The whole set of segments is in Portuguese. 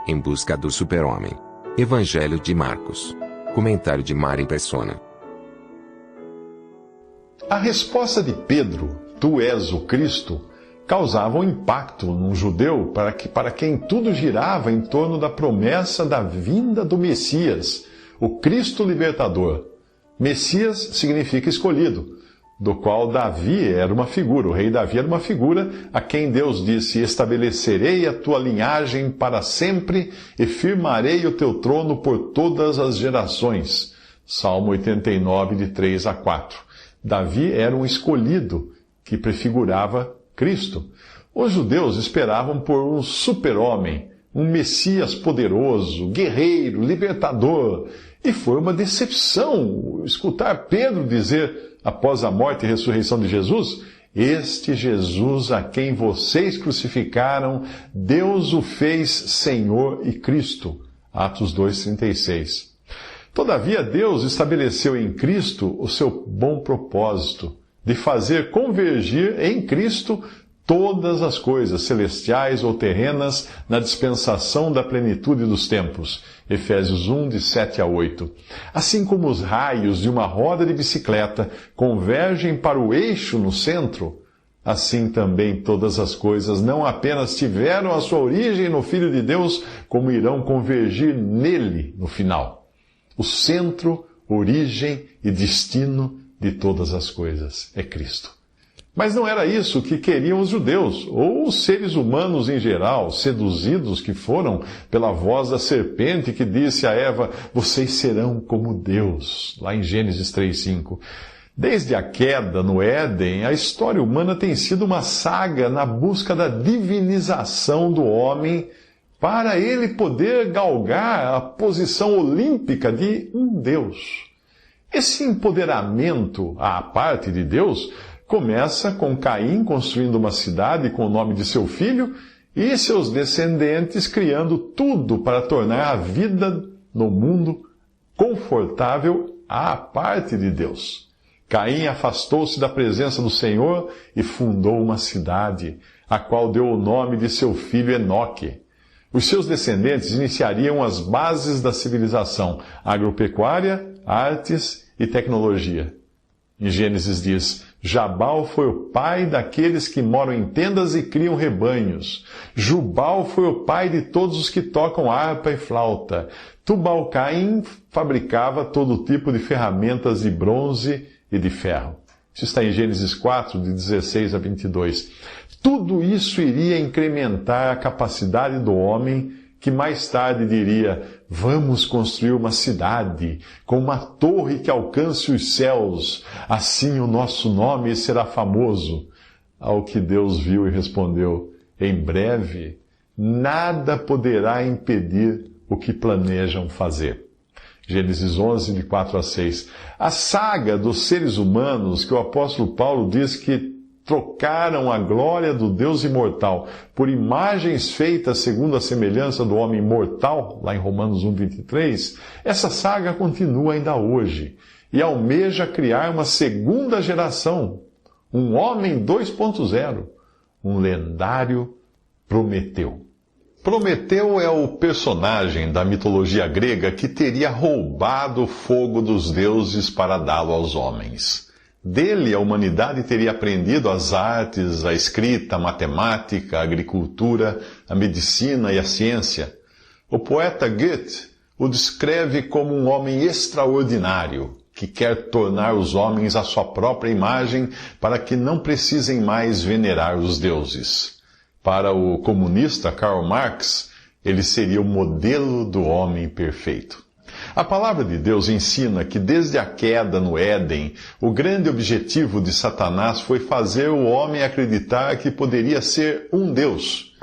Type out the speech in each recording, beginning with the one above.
Em busca do super-homem. Evangelho de Marcos. Comentário de Mari Persona. A resposta de Pedro, "Tu és o Cristo", causava um impacto num judeu para quem tudo girava em torno da promessa da vinda do Messias, o Cristo libertador. Messias significa escolhido, do qual Davi era uma figura. O rei Davi era uma figura a quem Deus disse: "Estabelecerei a tua linhagem para sempre e firmarei o teu trono por todas as gerações." Salmo 89, de 3 a 4. Davi era um escolhido que prefigurava Cristo. Os judeus esperavam por um super-homem, um Messias poderoso, guerreiro, libertador. E foi uma decepção escutar Pedro dizer, após a morte e ressurreição de Jesus: "Este Jesus a quem vocês crucificaram, Deus o fez Senhor e Cristo." Atos 2,36. Todavia, Deus estabeleceu em Cristo o seu bom propósito de fazer convergir em Cristo todas as coisas, celestiais ou terrenas, na dispensação da plenitude dos tempos. Efésios 1, de 7 a 8. Assim como os raios de uma roda de bicicleta convergem para o eixo no centro, assim também todas as coisas não apenas tiveram a sua origem no Filho de Deus, como irão convergir nele no final. O centro, origem e destino de todas as coisas é Cristo. Mas não era isso que queriam os judeus, ou os seres humanos em geral, seduzidos que foram pela voz da serpente que disse a Eva: "Vocês serão como Deus", lá em Gênesis 3:5. Desde a queda no Éden, a história humana tem sido uma saga na busca da divinização do homem, para ele poder galgar a posição olímpica de um Deus. Esse empoderamento à parte de Deus começa com Caim construindo uma cidade com o nome de seu filho e seus descendentes criando tudo para tornar a vida no mundo confortável à parte de Deus. Caim afastou-se da presença do Senhor e fundou uma cidade, a qual deu o nome de seu filho Enoque. Os seus descendentes iniciariam as bases da civilização: agropecuária, artes e tecnologia. Em Gênesis diz: "Jabal foi o pai daqueles que moram em tendas e criam rebanhos. Jubal foi o pai de todos os que tocam harpa e flauta. Tubal-Caim fabricava todo tipo de ferramentas de bronze e de ferro." Isso está em Gênesis 4, de 16 a 22. Tudo isso iria incrementar a capacidade do homem, que mais tarde diria: "Vamos construir uma cidade com uma torre que alcance os céus. Assim o nosso nome será famoso." Ao que Deus viu e respondeu: "Em breve, nada poderá impedir o que planejam fazer." Gênesis 11, de 4 a 6. A saga dos seres humanos que o apóstolo Paulo diz que trocaram a glória do Deus imortal por imagens feitas segundo a semelhança do homem mortal, lá em Romanos 1, 23, essa saga continua ainda hoje e almeja criar uma segunda geração, um homem 2.0, um lendário Prometeu. Prometeu é o personagem da mitologia grega que teria roubado o fogo dos deuses para dá-lo aos homens. Dele, a humanidade teria aprendido as artes, a escrita, a matemática, a agricultura, a medicina e a ciência. O poeta Goethe o descreve como um homem extraordinário, que quer tornar os homens à sua própria imagem para que não precisem mais venerar os deuses. Para o comunista Karl Marx, ele seria o modelo do homem perfeito. A palavra de Deus ensina que desde a queda no Éden, o grande objetivo de Satanás foi fazer o homem acreditar que poderia ser um Deus.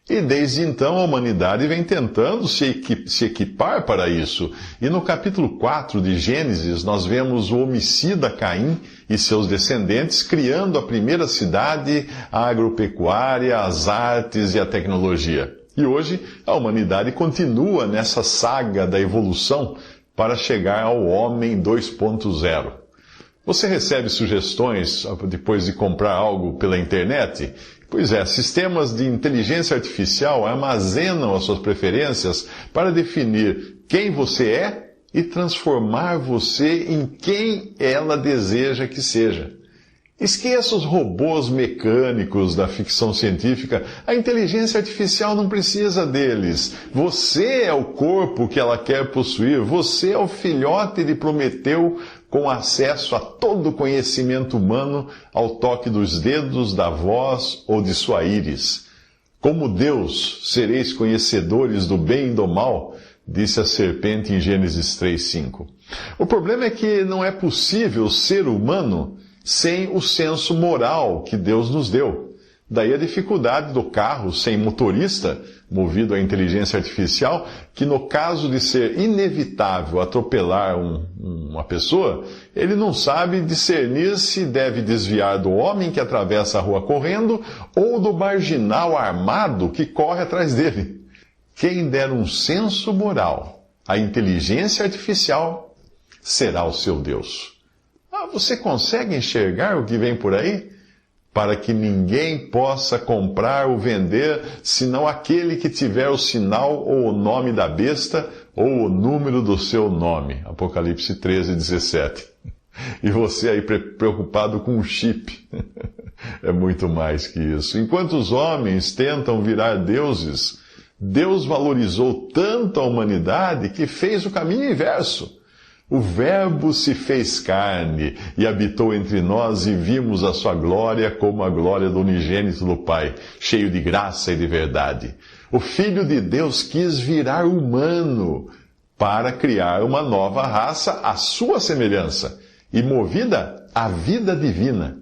E desde então a humanidade vem tentando se equipar para isso. E no capítulo 4 de Gênesis nós vemos o homicida Caim e seus descendentes criando a primeira cidade, a agropecuária, as artes e a tecnologia. E hoje a humanidade continua nessa saga da evolução para chegar ao homem 2.0. Você recebe sugestões depois de comprar algo pela internet? Pois é, sistemas de inteligência artificial armazenam as suas preferências para definir quem você é e transformar você em quem ela deseja que seja. Esqueça os robôs mecânicos da ficção científica. A inteligência artificial não precisa deles. Você é o corpo que ela quer possuir. Você é o filhote de Prometeu com acesso a todo o conhecimento humano ao toque dos dedos, da voz ou de sua íris. Como Deus, sereis conhecedores do bem e do mal, disse a serpente em Gênesis 3:5. O problema é que não é possível ser humano sem o senso moral que Deus nos deu. Daí a dificuldade do carro sem motorista, movido à inteligência artificial, que no caso de ser inevitável atropelar uma pessoa, ele não sabe discernir se deve desviar do homem que atravessa a rua correndo ou do marginal armado que corre atrás dele. Quem der um senso moral à inteligência artificial será o seu Deus. Você consegue enxergar o que vem por aí? Para que ninguém possa comprar ou vender, senão aquele que tiver o sinal ou o nome da besta, ou o número do seu nome. Apocalipse 13:17. E você aí preocupado com o chip. É muito mais que isso. Enquanto os homens tentam virar deuses, Deus valorizou tanto a humanidade que fez o caminho inverso. O Verbo se fez carne e habitou entre nós e vimos a sua glória como a glória do unigênito do Pai, cheio de graça e de verdade. O Filho de Deus quis virar humano para criar uma nova raça à sua semelhança e movida à vida divina.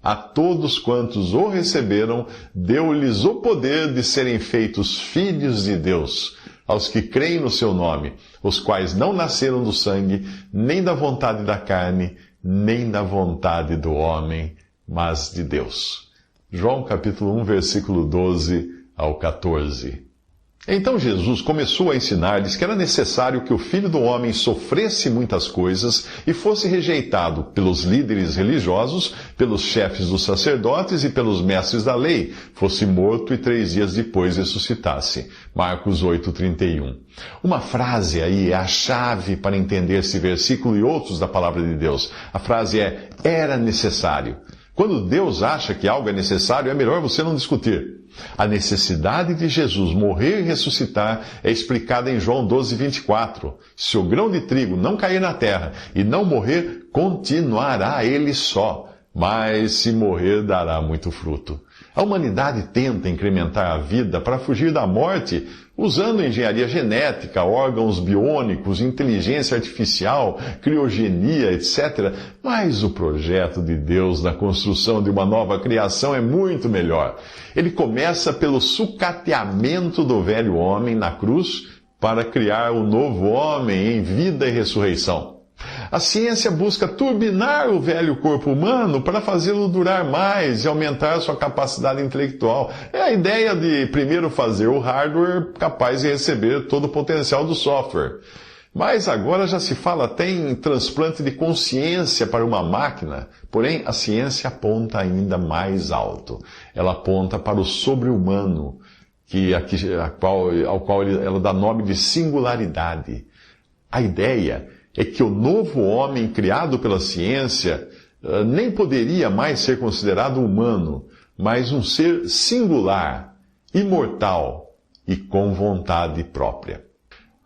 A todos quantos o receberam, deu-lhes o poder de serem feitos filhos de Deus, aos que creem no seu nome, os quais não nasceram do sangue, nem da vontade da carne, nem da vontade do homem, mas de Deus. João capítulo 1, versículo 12 ao 14. Então Jesus começou a ensinar-lhes que era necessário que o Filho do Homem sofresse muitas coisas e fosse rejeitado pelos líderes religiosos, pelos chefes dos sacerdotes e pelos mestres da lei, fosse morto e 3 dias depois ressuscitasse. Marcos 8:31. Uma frase aí é a chave para entender esse versículo e outros da palavra de Deus. A frase é: era necessário. Quando Deus acha que algo é necessário, é melhor você não discutir. A necessidade de Jesus morrer e ressuscitar é explicada em João 12:24. Se o grão de trigo não cair na terra e não morrer, continuará ele só, mas se morrer, dará muito fruto. A humanidade tenta incrementar a vida para fugir da morte, usando engenharia genética, órgãos biônicos, inteligência artificial, criogenia, etc. Mas o projeto de Deus na construção de uma nova criação é muito melhor. Ele começa pelo sucateamento do velho homem na cruz para criar o novo homem em vida e ressurreição. A ciência busca turbinar o velho corpo humano para fazê-lo durar mais e aumentar sua capacidade intelectual. É a ideia de primeiro fazer o hardware capaz de receber todo o potencial do software. Mas agora já se fala até em transplante de consciência para uma máquina. Porém, a ciência aponta ainda mais alto. Ela aponta para o sobre-humano, ao qual ela dá nome de singularidade. A ideia é que o novo homem criado pela ciência nem poderia mais ser considerado humano, mas um ser singular, imortal e com vontade própria.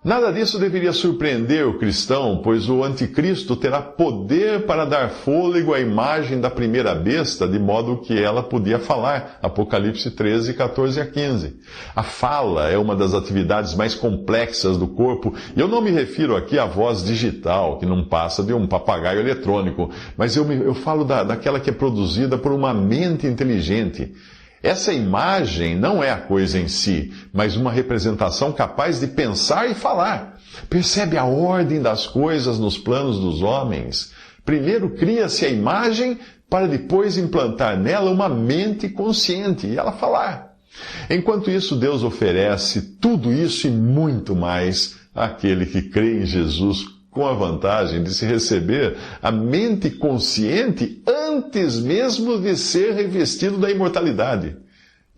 Nada disso deveria surpreender o cristão, pois o anticristo terá poder para dar fôlego à imagem da primeira besta, de modo que ela podia falar. Apocalipse 13, 14 a 15. A fala é uma das atividades mais complexas do corpo, e eu não me refiro aqui à voz digital, que não passa de um papagaio eletrônico, mas eu falo daquela que é produzida por uma mente inteligente. Essa imagem não é a coisa em si, mas uma representação capaz de pensar e falar. Percebe a ordem das coisas nos planos dos homens? Primeiro cria-se a imagem para depois implantar nela uma mente consciente e ela falar. Enquanto isso, Deus oferece tudo isso e muito mais àquele que crê em Jesus, com a vantagem de se receber a mente consciente antes mesmo de ser revestido da imortalidade.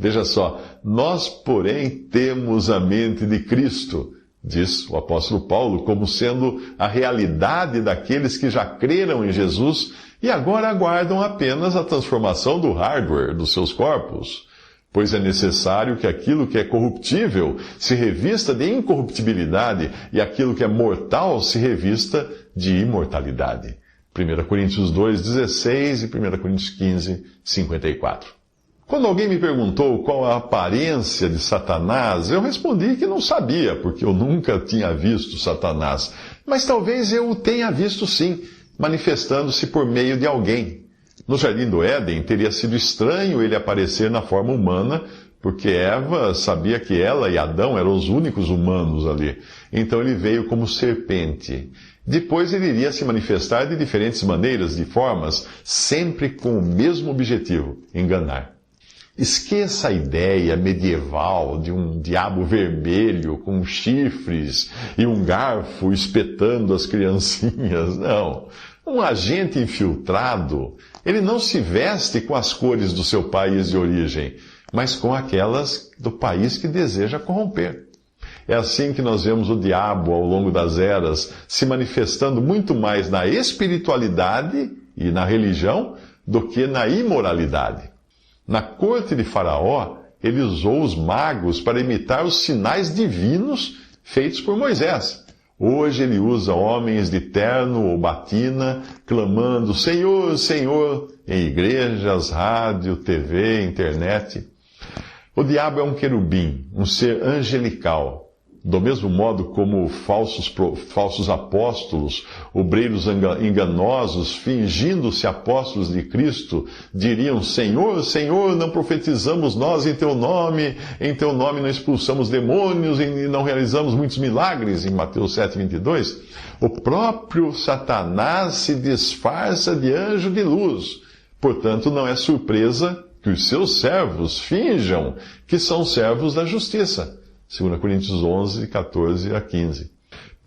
Veja só, nós, porém, temos a mente de Cristo, diz o apóstolo Paulo, como sendo a realidade daqueles que já creram em Jesus e agora aguardam apenas a transformação do hardware dos seus corpos. Pois é necessário que aquilo que é corruptível se revista de incorruptibilidade e aquilo que é mortal se revista de imortalidade. 1 Coríntios 2,16 e 1 Coríntios 15, 54. Quando alguém me perguntou qual a aparência de Satanás, eu respondi que não sabia, porque eu nunca tinha visto Satanás. Mas talvez eu o tenha visto sim, manifestando-se por meio de alguém. No Jardim do Éden, teria sido estranho ele aparecer na forma humana, porque Eva sabia que ela e Adão eram os únicos humanos ali. Então ele veio como serpente. Depois ele iria se manifestar de diferentes maneiras, de formas, sempre com o mesmo objetivo: enganar. Esqueça a ideia medieval de um diabo vermelho com chifres e um garfo espetando as criancinhas. Não. Um agente infiltrado, ele não se veste com as cores do seu país de origem, mas com aquelas do país que deseja corromper. É assim que nós vemos o diabo ao longo das eras se manifestando muito mais na espiritualidade e na religião do que na imoralidade. Na corte de Faraó, ele usou os magos para imitar os sinais divinos feitos por Moisés. Hoje ele usa homens de terno ou batina, clamando Senhor, Senhor, em igrejas, rádio, TV, internet. O diabo é um querubim, um ser angelical. Do mesmo modo como falsos apóstolos, obreiros enganosos, fingindo-se apóstolos de Cristo, diriam, Senhor, Senhor, não profetizamos nós em Teu nome não expulsamos demônios e não realizamos muitos milagres, em Mateus 7,22. O próprio Satanás se disfarça de anjo de luz. Portanto, não é surpresa que os seus servos finjam que são servos da justiça. 2 Coríntios 11, 14 a 15.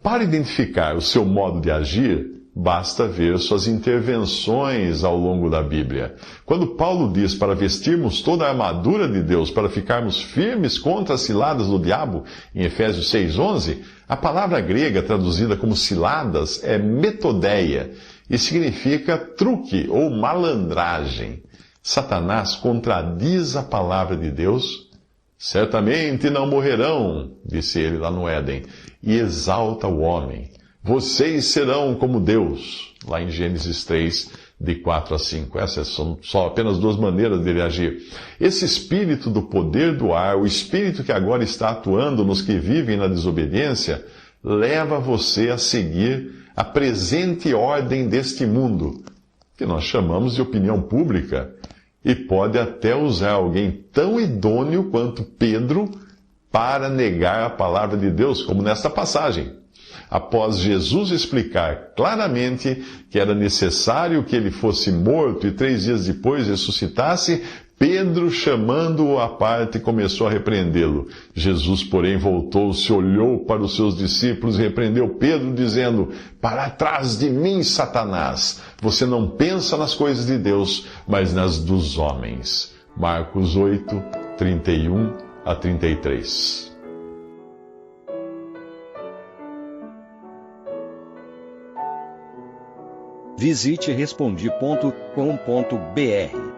Para identificar o seu modo de agir, basta ver suas intervenções ao longo da Bíblia. Quando Paulo diz para vestirmos toda a armadura de Deus para ficarmos firmes contra as ciladas do diabo, em Efésios 6,11, a palavra grega traduzida como ciladas é metodeia e significa truque ou malandragem. Satanás contradiz a palavra de Deus. Certamente não morrerão, disse ele lá no Éden, e exalta o homem. Vocês serão como Deus, lá em Gênesis 3, de 4 a 5. Essas são só apenas duas maneiras dele agir. Esse espírito do poder do ar, o espírito que agora está atuando nos que vivem na desobediência, leva você a seguir a presente ordem deste mundo, que nós chamamos de opinião pública, e pode até usar alguém tão idôneo quanto Pedro para negar a palavra de Deus, como nesta passagem. Após Jesus explicar claramente que era necessário que ele fosse morto e 3 dias depois ressuscitasse, Pedro, chamando-o à parte, começou a repreendê-lo. Jesus, porém, voltou-se, olhou para os seus discípulos e repreendeu Pedro, dizendo, para trás de mim, Satanás! Você não pensa nas coisas de Deus, mas nas dos homens. Marcos 8, 31 a 33. Visite Respondi.com.br.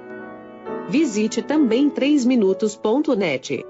Visite também 3minutos.net.